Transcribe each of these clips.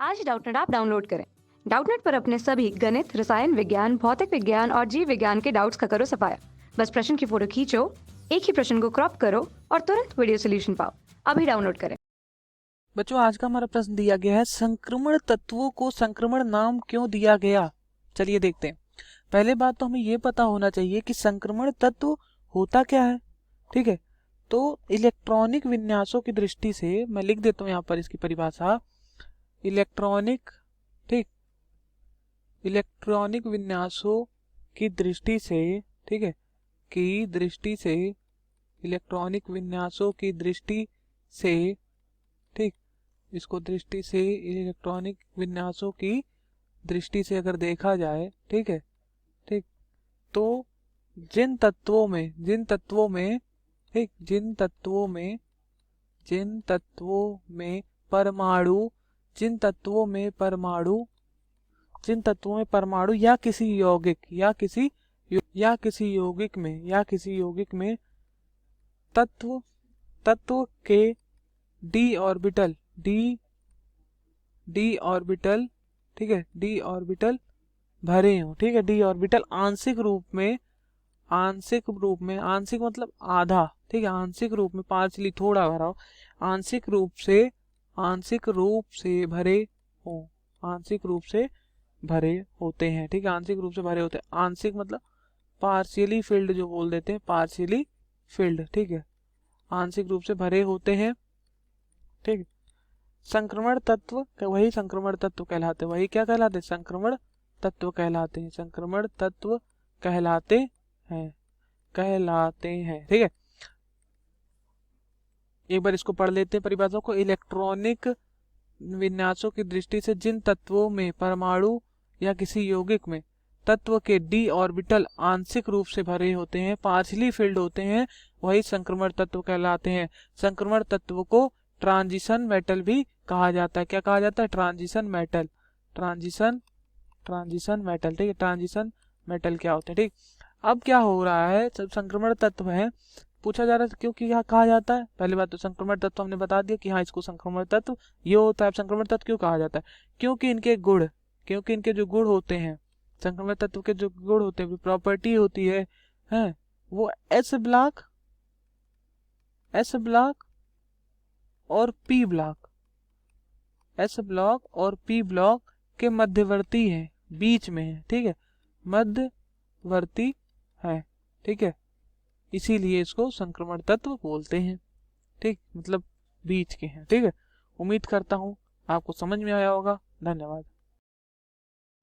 आज ही Doubtnut app download करें। Doubtnut पर अपने सभी गणित, रसायन विज्ञान, भौतिक विज्ञान और जीव विज्ञान के डाउट्स का करो सफाया। बस प्रश्न की फोटो खींचो, एक ही प्रश्न को क्रॉप करो और तुरंत वीडियो सोल्यूशन पाओ। अभी डाउनलोड करें। बच्चों, आज का हमारा प्रश्न दिया गया है, संक्रमण तत्वों को संक्रमण नाम क्यों दिया गया। चलिए देखते हैं। पहले बात तो हमें ये पता होना चाहिए कि संक्रमण तत्व होता क्या है। ठीक है, तो इलेक्ट्रॉनिक विन्यासों की दृष्टि से मैं लिख देता हूँ यहाँ पर इसकी परिभाषा। इलेक्ट्रॉनिक, ठीक, इलेक्ट्रॉनिक विन्यासों की दृष्टि से, ठीक है, की दृष्टि से, इलेक्ट्रॉनिक विन्यासों की दृष्टि से, ठीक, इसको दृष्टि से, इलेक्ट्रॉनिक विन्यासों की दृष्टि से अगर देखा जाए, ठीक है, ठीक, तो जिन तत्वों में, ठीक, जिन तत्वों में परमाणु, जिन तत्वों में परमाणु या किसी यौगिक में तत्व के डी ऑर्बिटल, ठीक है, डी ऑर्बिटल भरे हो, ठीक है, डी ऑर्बिटल आंशिक मतलब आधा, ठीक है, आंशिक रूप में, पार्शियली थोड़ा भरा हो, आंशिक रूप से भरे हो, आंशिक रूप से भरे होते हैं, ठीक है, आंशिक रूप से भरे होते हैं। आंशिक मतलब पार्शियली फिल्ड जो बोल देते हैं, पार्शियली फिल्ड, ठीक है, आंशिक रूप से भरे होते हैं, ठीक है। संक्रमण तत्व वही संक्रमण तत्व कहलाते, वही क्या कहलाते, संक्रमण तत्व कहलाते हैं, संक्रमण तत्व कहलाते हैं, ठीक है। एक बार इसको पढ़ लेते हैं परिभाषा को। इलेक्ट्रॉनिक विन्यासों की दृष्टि से जिन तत्वों में परमाणु या किसी यौगिक में तत्व के डी ऑर्बिटल आंशिक रूप से भरे होते हैं, पार्शियली फिल्ड होते हैं, वही संक्रमण तत्व कहलाते हैं। संक्रमण तत्व को ट्रांजिशन मेटल भी कहा जाता है। क्या कहा जाता है? ट्रांजिशन मेटल, ट्रांजिशन मेटल, ठीक है, ट्रांजिशन मेटल क्या होते हैं, ठीक। अब क्या हो रहा है, सब संक्रमण तत्व है, पूछा जा रहा है क्योंकि यहाँ कहा जाता है। पहली बात तो संक्रमण तत्व हमने बता दिया कि हाँ, इसको संक्रमण तत्व ये होता है। संक्रमण तत्व क्यों कहा जाता है? क्योंकि इनके जो गुण होते हैं, संक्रमण तत्व के जो गुण होते हैं, प्रॉपर्टी होती है, वो एस ब्लॉक और पी ब्लॉक के मध्यवर्ती है, बीच में है, ठीक है, मध्यवर्ती है, ठीक है, इसीलिए इसको संक्रमण तत्व बोलते हैं, ठीक, मतलब बीच के हैं, ठीक है। उम्मीद करता हूँ आपको समझ में आया होगा। धन्यवाद।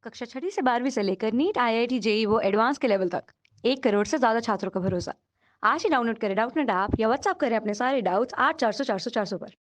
कक्षा 6 से 12वीं से लेकर नीट, IIT, JEE वो एडवांस के लेवल तक 1 करोड़ से ज्यादा छात्रों का भरोसा। आज ही डाउनलोड करें डाउटनेट ऐप या व्हाट्सएप करें अपने सारे डाउट्स 8400 400 400 पर।